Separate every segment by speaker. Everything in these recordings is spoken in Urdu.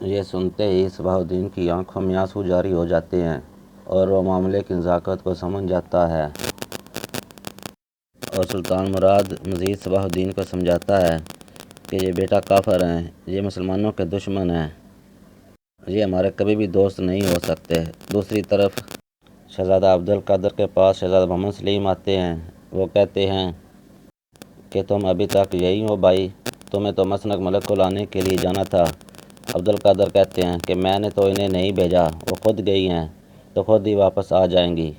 Speaker 1: یہ سنتے ہی صباح الدین کی آنکھوں میں آنسو جاری ہو جاتے ہیں اور وہ معاملے کی نزاکت کو سمجھ جاتا ہے، اور سلطان مراد مزید صباح الدین کو سمجھاتا ہے کہ یہ بیٹا کافر ہیں، یہ مسلمانوں کے دشمن ہیں، یہ ہمارے کبھی بھی دوست نہیں ہو سکتے۔ دوسری طرف شہزادہ عبدالقادر کے پاس شہزادہ محمد سلیم آتے ہیں۔ وہ کہتے ہیں کہ تم ابھی تک یہی ہو بھائی، تمہیں تو مسنک ملک کو لانے کے لیے جانا تھا۔ عبدالقادر کہتے ہیں کہ میں نے تو انہیں نہیں بھیجا، وہ خود گئی ہیں تو خود ہی واپس آ جائیں گی۔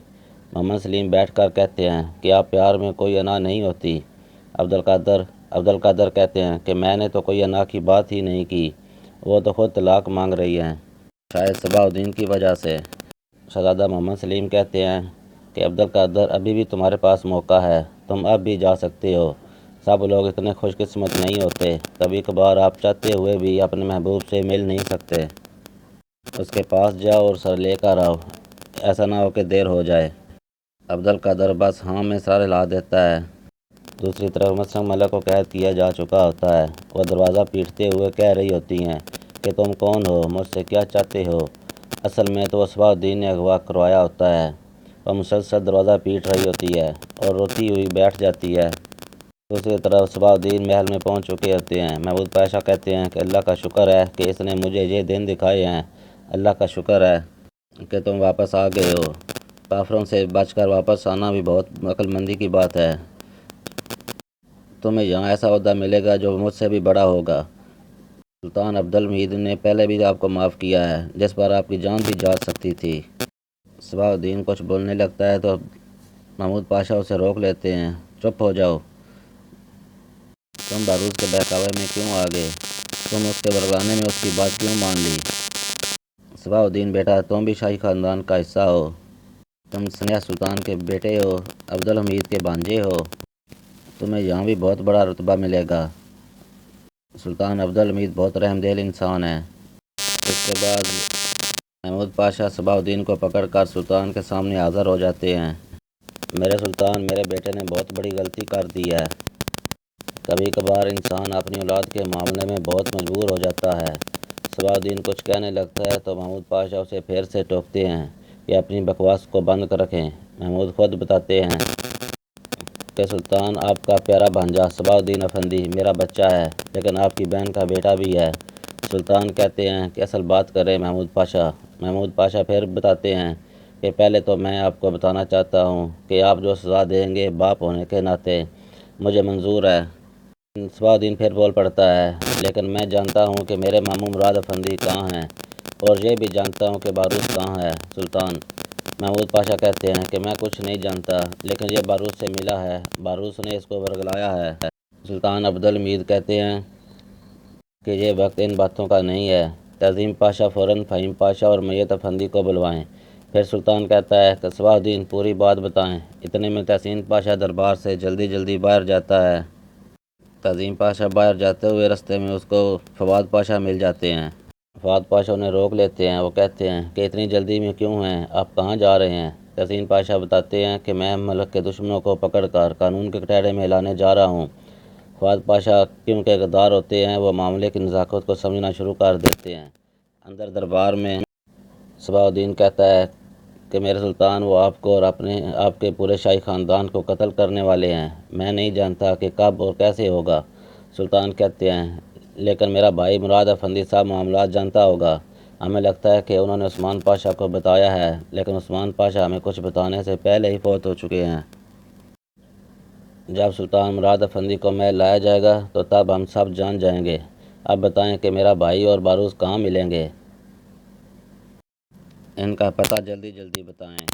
Speaker 1: محمد سلیم بیٹھ کر کہتے ہیں کہ آپ پیار میں کوئی انا نہیں ہوتی۔ عبدالقادر کہتے ہیں کہ میں نے تو کوئی انا کی بات ہی نہیں کی، وہ تو خود طلاق مانگ رہی ہیں، شاید صباح الدین کی وجہ سے۔ شہزادہ محمد سلیم کہتے ہیں کہ عبدالقادر ابھی بھی تمہارے پاس موقع ہے، تم اب بھی جا سکتے ہو، سب لوگ اتنے خوش قسمت نہیں ہوتے، کبھی کبھار آپ چاہتے ہوئے بھی اپنے محبوب سے مل نہیں سکتے، اس کے پاس جاؤ اور سر لے کر آؤ، ایسا نہ ہو کہ دیر ہو جائے۔ عبدالقادر بس ہاں میں سر ہلا دیتا ہے۔ دوسری طرف مسنک ملک کو قید کیا جا چکا ہوتا ہے، وہ دروازہ پیٹتے ہوئے کہہ رہی ہوتی ہیں کہ تم کون ہو، مجھ سے کیا چاہتے ہو؟ اصل میں تو صباح الدین نے اغوا کروایا ہوتا ہے۔ وہ مسلسل دروازہ پیٹ رہی ہوتی ہے اور روتی ہوئی بیٹھ جاتی ہے۔ دوسری طرف صباح الدین محل میں پہنچ چکے ہوتے ہیں۔ محمود پاشا کہتے ہیں کہ اللہ کا شکر ہے کہ اس نے مجھے یہ دن دکھائے ہیں، اللہ کا شکر ہے کہ تم واپس آ گئے ہو، کافروں سے بچ کر واپس آنا بھی بہت عقل مندی کی بات ہے، تمہیں یہاں ایسا عہدہ ملے گا جو مجھ سے بھی بڑا ہوگا۔ سلطان عبدالحمید نے پہلے بھی آپ کو معاف کیا ہے، جس پر آپ کی جان بھی جا سکتی تھی۔ صباح الدین کچھ بولنے لگتا ہے تو محمود پاشا اسے روک لیتے ہیں، چپ ہو جاؤ، تم باروز کے بہکاوے میں کیوں آ گئے؟ تم اس کے ورگلانے میں اس کی بات کیوں مان لی؟ صباح الدین بیٹا، تم بھی شاہی خاندان کا حصہ ہو، تم سنیہ سلطان کے بیٹے ہو، عبدالحمید کے بھانجے ہو، تمہیں یہاں بھی بہت بڑا رتبہ ملے گا۔ سلطان عبدالحمید بہت رحم دل انسان ہے۔ اس کے بعد محمود پاشا صباح الدین کو پکڑ کر سلطان کے سامنے حاضر ہو جاتے ہیں۔ میرے سلطان، میرے بیٹے نے بہت بڑی غلطی کر دی ہے۔ کبھی کبھار انسان اپنی اولاد کے معاملے میں بہت مجبور ہو جاتا ہے۔ صباح الدین کچھ کہنے لگتا ہے تو محمود پاشا اسے پھر سے ٹوکتے ہیں کہ اپنی بکواس کو بند کر رکھیں۔ محمود خود بتاتے ہیں کہ سلطان، آپ کا پیارا بھانجا صباح الدین افندی میرا بچہ ہے، لیکن آپ کی بہن کا بیٹا بھی ہے۔ سلطان کہتے ہیں کہ اصل بات کریں محمود پاشا۔ محمود پاشا پھر بتاتے ہیں کہ پہلے تو میں آپ کو بتانا چاہتا ہوں کہ آپ جو سزا دیں گے باپ ہونے کے ناطے مجھے منظور ہے۔ صباح الدین پھر بول پڑتا ہے، لیکن میں جانتا ہوں کہ میرے ماموں مراد افندی کہاں ہیں، اور یہ بھی جانتا ہوں کہ باروز کہاں ہے۔ سلطان محمود پاشا کہتے ہیں کہ میں کچھ نہیں جانتا، لیکن یہ باروز سے ملا ہے، باروز نے اس کو ورگلایا ہے۔ سلطان عبدالحمید کہتے ہیں کہ یہ وقت ان باتوں کا نہیں ہے، تعظیم پاشا فوراً فہیم پاشا اور میت افندی کو بلوائیں۔ پھر سلطان کہتا ہے کہ صباح الدین پوری بات بتائیں۔ اتنے میں تحسین پاشا دربار سے جلدی باہر جاتا ہے۔ تعظیم پاشا باہر جاتے ہوئے رستے میں اس کو فواد پاشا مل جاتے ہیں۔ فواد پاشا انہیں روک لیتے ہیں۔ وہ کہتے ہیں کہ اتنی جلدی میں کیوں ہیں، آپ کہاں جا رہے ہیں؟ تحسین پاشا بتاتے ہیں کہ میں ملک کے دشمنوں کو پکڑ کر قانون کے کٹہرے میں لانے جا رہا ہوں۔ فواد پاشا کیونکہ غدار ہوتے ہیں، وہ معاملے کی نزاکت کو سمجھنا شروع کر دیتے ہیں۔ اندر دربار میں صباح الدین کہتا ہے کہ میرے سلطان، وہ آپ کو اور آپ کے پورے شاہی خاندان کو قتل کرنے والے ہیں، میں نہیں جانتا کہ کب اور کیسے ہوگا۔ سلطان کہتے ہیں لیکن میرا بھائی مراد افندی صاحب معاملات جانتا ہوگا، ہمیں لگتا ہے کہ انہوں نے عثمان پاشا کو بتایا ہے، لیکن عثمان پاشا ہمیں کچھ بتانے سے پہلے ہی فوت ہو چکے ہیں۔ جب سلطان مراد افندی کو محل لایا جائے گا تو تب ہم سب جان جائیں گے۔ اب بتائیں کہ میرا بھائی اور باروز کہاں ملیں گے؟ ان کا پتہ جلدی بتائیں۔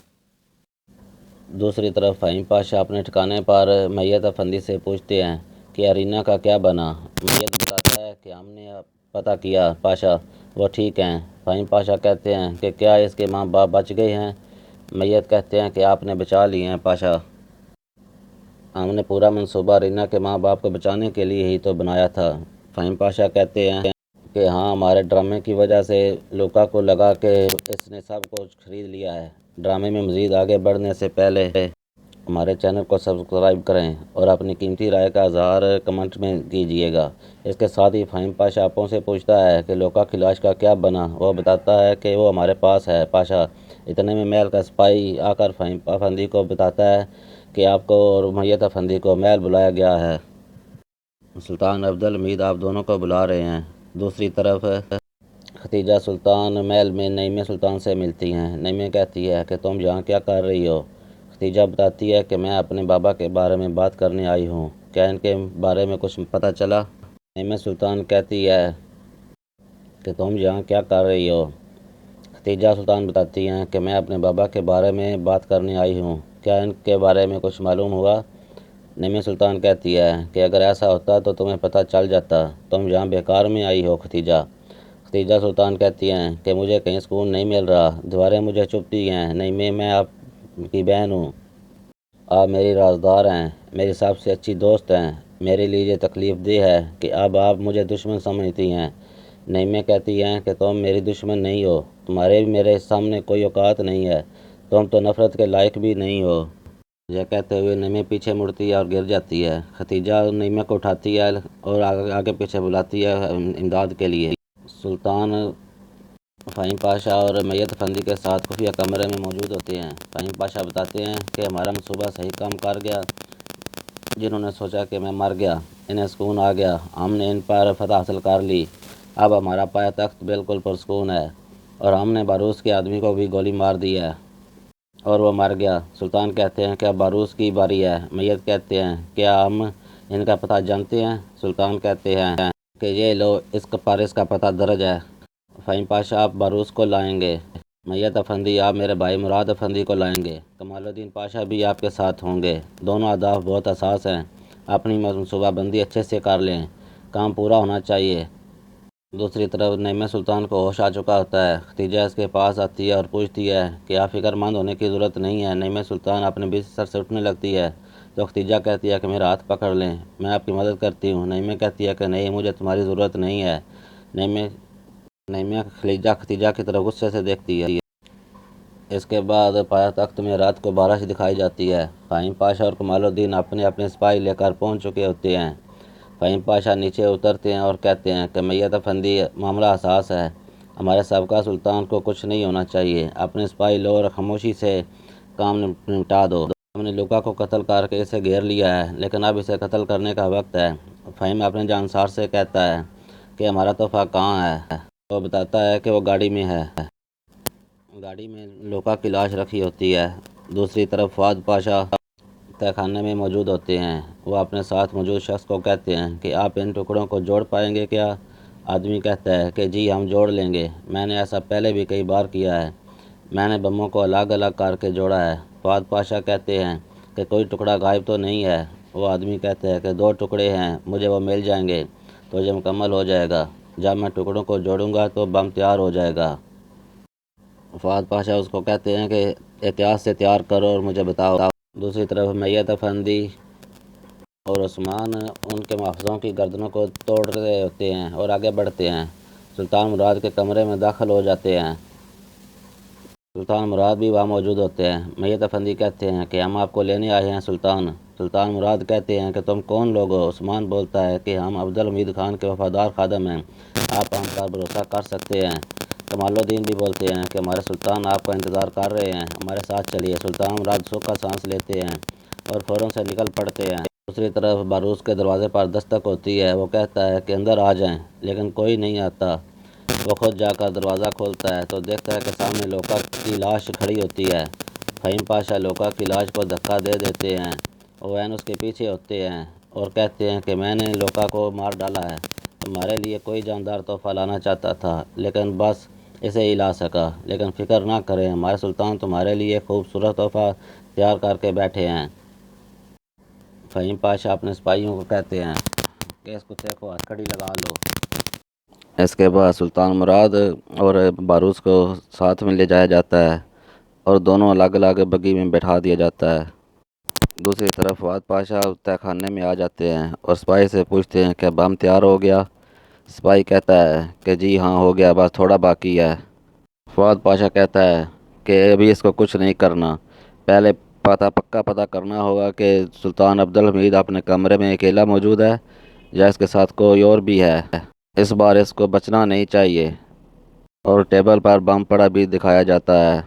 Speaker 1: دوسری طرف فہیم پاشا اپنے ٹھکانے پر میت افندی سے پوچھتے ہیں کہ ارینا کا کیا بنا؟ میت بتاتا ہے کہ ہم نے پتہ کیا پاشا، وہ ٹھیک ہیں۔ فہیم پاشا کہتے ہیں کہ کیا اس کے ماں باپ بچ گئے ہیں؟ میت کہتے ہیں کہ آپ نے بچا لیے ہیں پاشا، ہم نے پورا منصوبہ ارینا کے ماں باپ کو بچانے کے لیے ہی تو بنایا تھا۔ فہیم پاشا کہتے ہیں کہ ہاں، ہمارے ڈرامے کی وجہ سے لوکا کو لگا کہ اس نے سب کچھ خرید لیا ہے۔ ڈرامے میں مزید آگے بڑھنے سے پہلے ہمارے چینل کو سبسکرائب کریں اور اپنی قیمتی رائے کا اظہار کمنٹ میں کیجیے گا۔ اس کے ساتھ ہی فہیم پاشا آپوں سے پوچھتا ہے کہ لوکا کی لاش کا کیا بنا۔ وہ بتاتا ہے کہ وہ ہمارے پاس ہے پاشا۔ اتنے میں محل کا سپاہی آ کر فہیم افندی کو بتاتا ہے کہ آپ کو اور میت افندی کو محل بلایا گیا ہے۔ سلطان عبدالحمید آپ دونوں کو بلا رہے ہیں۔ دوسری طرف ختیجہ سلطان محل میں نعیمہ سلطان سے ملتی ہیں۔ نعیمہ کہتی ہے کہ تم یہاں کیا کر رہی ہو؟ ختیجہ بتاتی ہے کہ میں اپنے بابا کے بارے میں بات کرنے آئی ہوں، کیا ان کے بارے میں کچھ پتہ چلا؟ نعیمہ سلطان کہتی ہے کہ تم یہاں کیا کر رہی ہو؟ ختیجہ سلطان بتاتی ہیں کہ میں اپنے بابا کے بارے میں بات کرنے آئی ہوں، کیا ان کے بارے میں کچھ معلوم ہوا؟ نعیمہ سلطان کہتی ہے کہ اگر ایسا ہوتا تو تمہیں پتہ چل جاتا، تم یہاں بیکار میں آئی ہو ختیجہ۔ ختیجہ سلطان کہتی ہیں کہ مجھے کہیں سکون نہیں مل رہا، دیواریں مجھے چبھتی ہیں۔ نعیمہ میں آپ کی بہن ہوں، آپ میری رازدار ہیں، میری سب سے اچھی دوست ہیں، میرے لیے یہ تکلیف دہ ہے کہ اب آپ مجھے دشمن سمجھتی ہیں۔ نعیمہ کہتی ہیں کہ تم میری دشمن نہیں ہو، تمہارے بھی میرے سامنے کوئی اوقات نہیں ہے، تم تو نفرت کے لائق بھی نہیں ہو۔ یہ کہتے ہوئے نعیمہ پیچھے مڑتی ہے اور گر جاتی ہے۔ ختیجہ نعیمہ کو اٹھاتی ہے اور آگے پیچھے بلاتی ہے امداد کے لیے۔ سلطان فہیم پاشا اور میت افندی کے ساتھ خفیہ کمرے میں موجود ہوتے ہیں۔ فہیم پاشا بتاتے ہیں کہ ہمارا منصوبہ صحیح کام کر گیا، جنہوں نے سوچا کہ میں مر گیا، انہیں سکون آ گیا، ہم نے ان پر فتح حاصل کر لی، اب ہمارا پایا تخت بالکل پرسکون ہے، اور ہم نے باروس کے آدمی کو بھی گولی مار دی ہے اور وہ مر گیا۔ سلطان کہتے ہیں کہ اب باروس کی باری ہے۔ میت کہتے ہیں کیا ہم ان کا پتہ جانتے ہیں؟ سلطان کہتے ہیں کہ یہ لو، اس کا پتہ درج ہے۔ فہیم پاشا آپ باروس کو لائیں گے، میت افندی آپ میرے بھائی مراد افندی کو لائیں گے، کمال الدین پاشا بھی آپ کے ساتھ ہوں گے۔ دونوں اہداف بہت حساس ہیں، اپنی منصوبہ بندی اچھے سے کر لیں، کام پورا ہونا چاہیے۔ دوسری طرف نعیمہ سلطان کو ہوش آ چکا ہوتا ہے۔ ختیجہ اس کے پاس آتی ہے اور پوچھتی ہے کہ آپ فکر مند ہونے کی ضرورت نہیں ہے۔ نعیمہ سلطان اپنے بستر سے اٹھنے لگتی ہے تو ختیجہ کہتی ہے کہ میرا ہاتھ پکڑ لیں، میں آپ کی مدد کرتی ہوں۔ نعیمہ کہتی ہے کہ نہیں، مجھے تمہاری ضرورت نہیں ہے۔ نعیمہ ختیجہ کی طرف غصے سے دیکھتی ہے۔ اس کے بعد پایا تخت میں رات کو بارش دکھائی جاتی ہے۔ فہیم پاشا اور کمال الدین اپنے اپنے سپاہی لے کر پہنچ چکے ہوتے ہیں۔ فہیم پاشا نیچے اترتے ہیں اور کہتے ہیں کہ میت افندی معاملہ حساس ہے، ہمارے سابقہ سلطان کو کچھ نہیں ہونا چاہیے، اپنے سپاہی لو اور خاموشی سے کام نمٹا دو۔ ہم نے لوکا کو قتل کر کے اسے گھیر لیا ہے، لیکن اب اسے قتل کرنے کا وقت ہے۔ فہیم اپنے جانسار سے کہتا ہے کہ ہمارا تحفہ کہاں ہے؟ وہ بتاتا ہے کہ وہ گاڑی میں ہے۔ گاڑی میں لوکا کی لاش رکھی ہوتی ہے۔ دوسری طرف فؤاد پاشا تہہ خانے میں موجود ہوتے ہیں۔ وہ اپنے ساتھ موجود شخص کو کہتے ہیں کہ آپ ان ٹکڑوں کو جوڑ پائیں گے کیا؟ آدمی کہتا ہے کہ جی ہم جوڑ لیں گے، میں نے ایسا پہلے بھی کئی بار کیا ہے، میں نے بموں کو الگ الگ کر کے جوڑا ہے۔ فؤاد پاشا کہتے ہیں کہ کوئی ٹکڑا غائب تو نہیں ہے؟ وہ آدمی کہتا ہے کہ 2 ٹکڑے ہیں، مجھے وہ مل جائیں گے تو یہ مکمل ہو جائے گا، جب میں ٹکڑوں کو جوڑوں گا تو بم تیار ہو جائے گا۔ فؤاد پاشا اس کو کہتے ہیں کہ احتیاط سے تیار کرو اور مجھے بتاؤ۔ دوسری طرف میت افندی اور عثمان ان کے محافظوں کی گردنوں کو توڑ رہے ہوتے ہیں اور آگے بڑھتے ہیں۔ سلطان مراد کے کمرے میں داخل ہو جاتے ہیں۔ سلطان مراد بھی وہاں موجود ہوتے ہیں۔ میت افندی کہتے ہیں کہ ہم آپ کو لینے آئے ہیں سلطان۔ سلطان مراد کہتے ہیں کہ تم کون لوگ ہو؟ عثمان بولتا ہے کہ ہم عبدالحمید خان کے وفادار خادم ہیں، آپ ہم پر بھروسہ کر سکتے ہیں۔ کمال الدین بھی بولتے ہیں کہ ہمارے سلطان آپ کا انتظار کر رہے ہیں، ہمارے ساتھ چلیے۔ سلطان مراد سکھ کا سانس لیتے ہیں اور فوراً سے نکل پڑتے ہیں۔ دوسری طرف باروس کے دروازے پر دستک ہوتی ہے۔ وہ کہتا ہے کہ اندر آ جائیں، لیکن کوئی نہیں آتا۔ وہ خود جا کر دروازہ کھولتا ہے تو دیکھتا ہے کہ سامنے لوکا کی لاش کھڑی ہوتی ہے۔ فہیم پاشا لوکا کی لاش کو دھکا دے دیتے ہیں، اوین اس کے پیچھے ہوتے ہیں اور کہتے ہیں کہ میں نے لوکا کو مار ڈالا ہے، تمہارے لیے کوئی جاندار تحفہ لانا چاہتا تھا، لیکن بس اسے ہی لا سکا، لیکن فکر نہ کریں، ہمارے سلطان تمہارے لیے خوبصورت تحفہ تیار کر کے بیٹھے ہیں۔ فہیم پاشا اپنے سپاہیوں کو کہتے ہیں کہ اس کتے کو ہتھکڑی لگا لو۔ اس کے بعد سلطان مراد اور باروس کو ساتھ میں لے جایا جاتا ہے اور دونوں الگ الگ بگی میں بٹھا دیا جاتا ہے۔ دوسری طرف فؤاد پاشا تہہ خانے میں آ جاتے ہیں اور سپاہی سے پوچھتے ہیں کہ بم تیار ہو گیا؟ سپاہی کہتا ہے کہ جی ہاں ہو گیا، بس تھوڑا باقی ہے۔ فؤاد پاشا کہتا ہے کہ ابھی اس کو کچھ نہیں کرنا، پہلے پکا پتہ کرنا ہوگا کہ سلطان عبدالحمید اپنے کمرے میں اکیلا موجود ہے یا اس کے ساتھ کوئی اور بھی ہے۔ اس بار اس کو بچنا نہیں چاہیے۔ اور ٹیبل پر بم پڑا بھی دکھایا جاتا ہے۔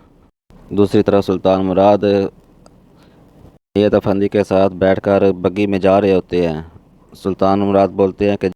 Speaker 1: دوسری طرف سلطان مراد میت افندی کے ساتھ بیٹھ کر بگی میں جا رہے ہوتے ہیں۔ سلطان مراد بولتے ہیں کہ